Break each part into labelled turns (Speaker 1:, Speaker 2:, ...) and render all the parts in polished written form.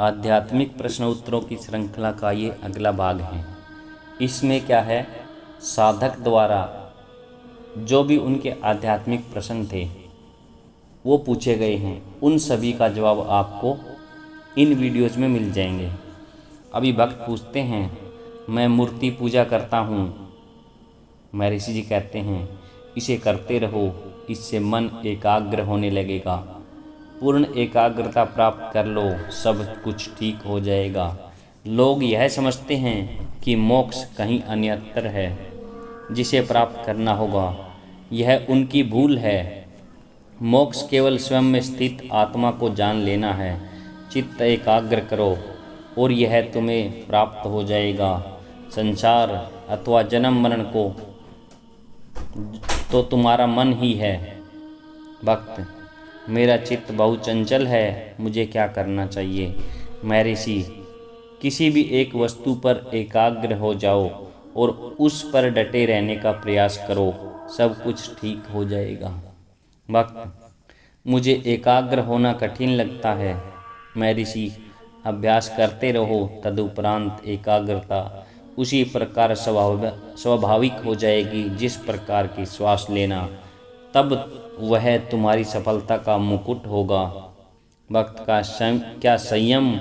Speaker 1: आध्यात्मिक प्रश्न उत्तरों की श्रृंखला का ये अगला भाग है। इसमें क्या है, साधक द्वारा जो भी उनके आध्यात्मिक प्रश्न थे वो पूछे गए हैं, उन सभी का जवाब आपको इन वीडियोज़ में मिल जाएंगे। अभी भक्त पूछते हैं, मैं मूर्ति पूजा करता हूँ। महर्षि जी कहते हैं, इसे करते रहो, इससे मन एकाग्र होने लगेगा। पूर्ण एकाग्रता प्राप्त कर लो, सब कुछ ठीक हो जाएगा। लोग यह समझते हैं कि मोक्ष कहीं अन्यत्र है जिसे प्राप्त करना होगा। यह उनकी भूल है। मोक्ष केवल स्वयं में स्थित आत्मा को जान लेना है। चित्त एकाग्र करो और यह तुम्हें प्राप्त हो जाएगा। संसार अथवा जन्म मरण को तो तुम्हारा मन ही है। भक्त, मेरा चित्त बहुत चंचल है, मुझे क्या करना चाहिए? महर्षि, किसी भी एक वस्तु पर एकाग्र हो जाओ और उस पर डटे रहने का प्रयास करो, सब कुछ ठीक हो जाएगा। भक्त, मुझे एकाग्र होना कठिन लगता है। महर्षि, अभ्यास करते रहो, तदुपरांत एकाग्रता उसी प्रकार स्वाभाविक हो जाएगी जिस प्रकार की श्वास लेना, तब वह तुम्हारी सफलता का मुकुट होगा। भक्त का क्या संयम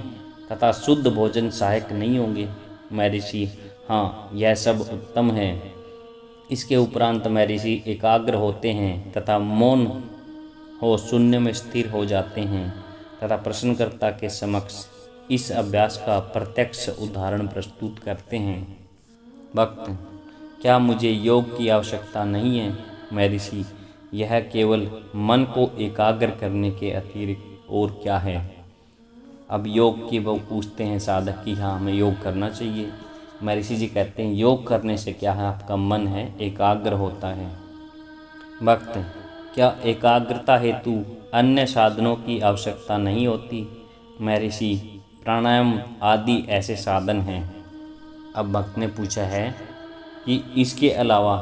Speaker 1: तथा शुद्ध भोजन सहायक नहीं होंगे? महर्षि, हाँ, यह सब उत्तम है। इसके उपरांत महर्षि एकाग्र होते हैं तथा मौन हो शून्य में स्थिर हो जाते हैं तथा प्रश्नकर्ता के समक्ष इस अभ्यास का प्रत्यक्ष उदाहरण प्रस्तुत करते हैं। भक्त, क्या मुझे योग की आवश्यकता नहीं है? महर्षि, यह केवल मन को एकाग्र करने के अतिरिक्त और क्या है? अब योग की वो पूछते हैं साधक कि हाँ, हमें योग करना चाहिए। महर्षि जी कहते हैं, योग करने से क्या है, आपका मन है एकाग्र होता है। भक्त, क्या एकाग्रता हेतु अन्य साधनों की आवश्यकता नहीं होती? महर्षि, प्राणायाम आदि ऐसे साधन हैं। अब भक्त ने पूछा है कि इसके अलावा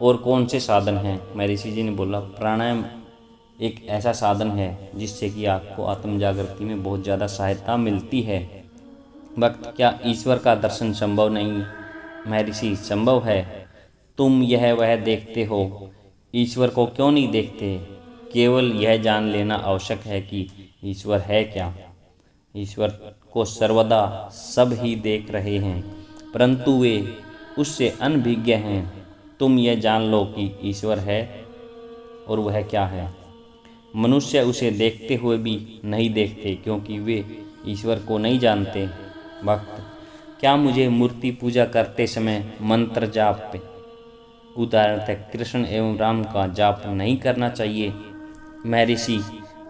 Speaker 1: और कौन से साधन हैं? महर्षि जी ने बोला, प्राणायाम एक ऐसा साधन है जिससे कि आपको आत्म जागृति में बहुत ज़्यादा सहायता मिलती है। भक्त, क्या ईश्वर का दर्शन संभव नहीं? महर्षि, संभव है। तुम यह वह देखते हो, ईश्वर को क्यों नहीं देखते? केवल यह जान लेना आवश्यक है कि ईश्वर है क्या। ईश्वर को सर्वदा सब ही देख रहे हैं, परंतु वे उससे अनभिज्ञ हैं। तुम यह जान लो कि ईश्वर है और वह क्या है। मनुष्य उसे देखते हुए भी नहीं देखते क्योंकि वे ईश्वर को नहीं जानते। भक्त, क्या मुझे मूर्ति पूजा करते समय मंत्र जाप, उदाहरणतः कृष्ण एवं राम का जाप नहीं करना चाहिए? महर्षि,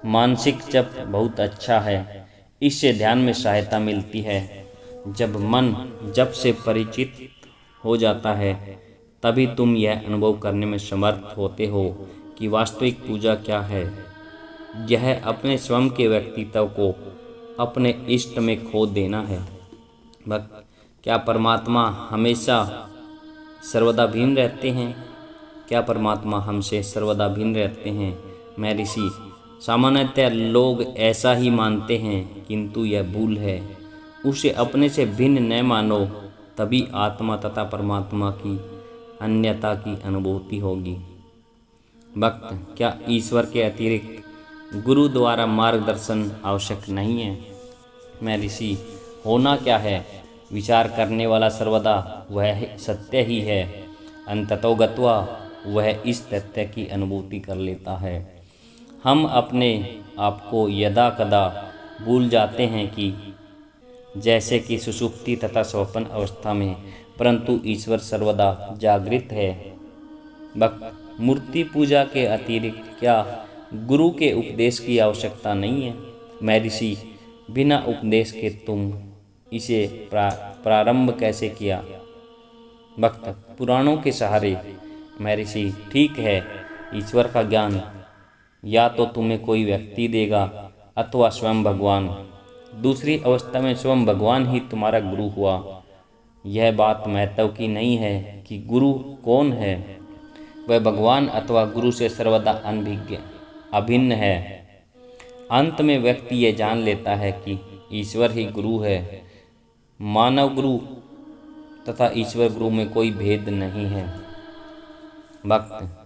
Speaker 1: मानसिक जप बहुत अच्छा है, इससे ध्यान में सहायता मिलती है। जब मन जप से परिचित हो जाता है तभी तुम यह अनुभव करने में समर्थ होते हो कि वास्तविक पूजा क्या है। यह अपने स्वयं के व्यक्तित्व को अपने इष्ट में खो देना है। भक्त, क्या परमात्मा हमेशा सर्वदा भिन्न रहते हैं? क्या परमात्मा हमसे सर्वदा भिन्न रहते हैं? महर्षि, सामान्यतः लोग ऐसा ही मानते हैं, किंतु यह भूल है। उसे अपने से भिन्न न मानो, तभी आत्मा तथा परमात्मा की अन्यता की अनुभूति होगी। भक्त, क्या ईश्वर के अतिरिक्त गुरु द्वारा मार्गदर्शन आवश्यक नहीं है? महर्षि, होना क्या है, विचार करने वाला सर्वदा वह सत्य ही है। अंततो गत्वा वह इस तथ्य की अनुभूति कर लेता है। हम अपने आप को यदा कदा भूल जाते हैं कि जैसे कि सुषुप्ति तथा स्वप्न अवस्था में, परंतु ईश्वर सर्वदा जागृत है। भक्त, मूर्ति पूजा के अतिरिक्त क्या गुरु के उपदेश की आवश्यकता नहीं है? महर्षि, बिना उपदेश के तुम इसे प्रारंभ कैसे किया? भक्त, पुराणों के सहारे। महर्षि, ठीक है, ईश्वर का ज्ञान या तो तुम्हें कोई व्यक्ति देगा अथवा स्वयं भगवान। दूसरी अवस्था में स्वयं भगवान ही तुम्हारा गुरु हुआ। यह बात महत्व की नहीं है कि गुरु कौन है, वह भगवान अथवा गुरु से सर्वदा अनभिज्ञ अभिन्न है। अंत में व्यक्ति ये जान लेता है कि ईश्वर ही गुरु है। मानव गुरु तथा ईश्वर गुरु में कोई भेद नहीं है। भक्त,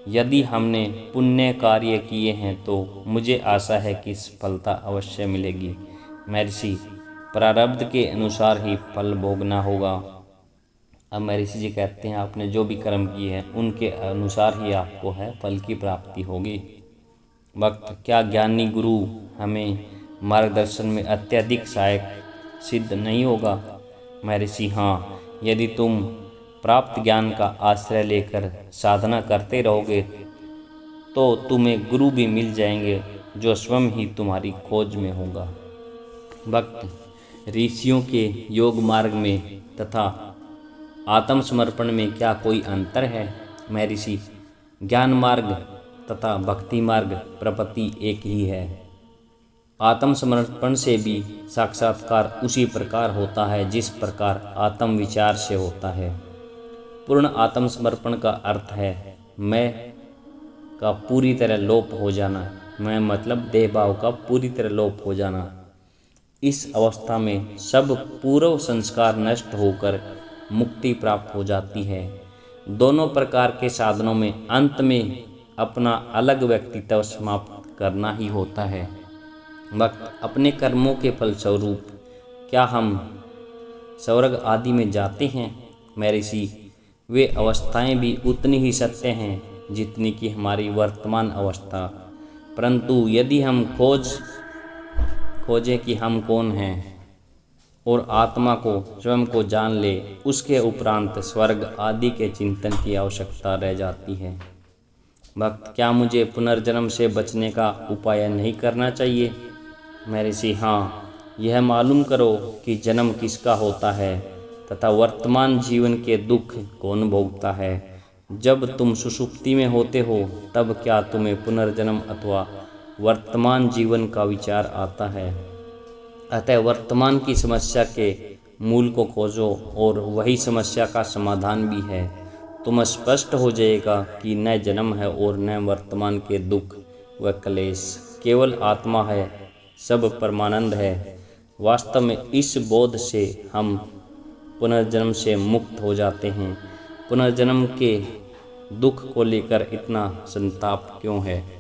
Speaker 1: यदि हमने पुण्य कार्य किए हैं तो मुझे आशा है कि सफलता अवश्य मिलेगी। महर्षि, प्रारब्ध के अनुसार ही फल भोगना होगा। अब महर्षि जी कहते हैं आपने जो भी कर्म किए हैं उनके अनुसार ही आपको है फल की प्राप्ति होगी। भक्त, क्या ज्ञानी गुरु हमें मार्गदर्शन में अत्यधिक सहायक सिद्ध नहीं होगा? महर्षि, हाँ, यदि तुम प्राप्त ज्ञान का आश्रय लेकर साधना करते रहोगे तो तुम्हें गुरु भी मिल जाएंगे जो स्वयं ही तुम्हारी खोज में होगा। भक्त, ऋषियों के योग मार्ग में तथा आत्मसमर्पण में क्या कोई अंतर है? महर्षि, ज्ञान मार्ग तथा भक्ति मार्ग प्रपत्ति एक ही है। आत्मसमर्पण से भी साक्षात्कार उसी प्रकार होता है जिस प्रकार आत्म विचार से होता है। पूर्ण आत्मसमर्पण का अर्थ है मैं का पूरी तरह लोप हो जाना। मैं मतलब देह भाव का पूरी तरह लोप हो जाना। इस अवस्था में सब पूर्व संस्कार नष्ट होकर मुक्ति प्राप्त हो जाती है। दोनों प्रकार के साधनों में अंत में अपना अलग व्यक्तित्व समाप्त करना ही होता है। भक्त, अपने कर्मों के फलस्वरूप क्या हम स्वर्ग आदि में जाते हैं? महर्षि, वे अवस्थाएं भी उतनी ही सत्य हैं जितनी कि हमारी वर्तमान अवस्था। परंतु यदि हम खोजें कि हम कौन हैं और आत्मा को स्वयं को जान ले, उसके उपरांत स्वर्ग आदि के चिंतन की आवश्यकता रह जाती है। भक्त, क्या मुझे पुनर्जन्म से बचने का उपाय नहीं करना चाहिए? महर्षि, हाँ, यह मालूम करो कि जन्म किसका होता है तथा वर्तमान जीवन के दुख कौन भोगता है। जब तुम सुषुप्ति में होते हो तब क्या तुम्हें पुनर्जन्म अथवा वर्तमान जीवन का विचार आता है? अतः वर्तमान की समस्या के मूल को खोजो और वही समस्या का समाधान भी है। तुम स्पष्ट हो जाएगा कि न जन्म है और न वर्तमान के दुख व क्लेश, केवल आत्मा है, सब परमानंद है। वास्तव में इस बोध से हम पुनर्जन्म से मुक्त हो जाते हैं। पुनर्जन्म के दुख को लेकर इतना संताप क्यों है?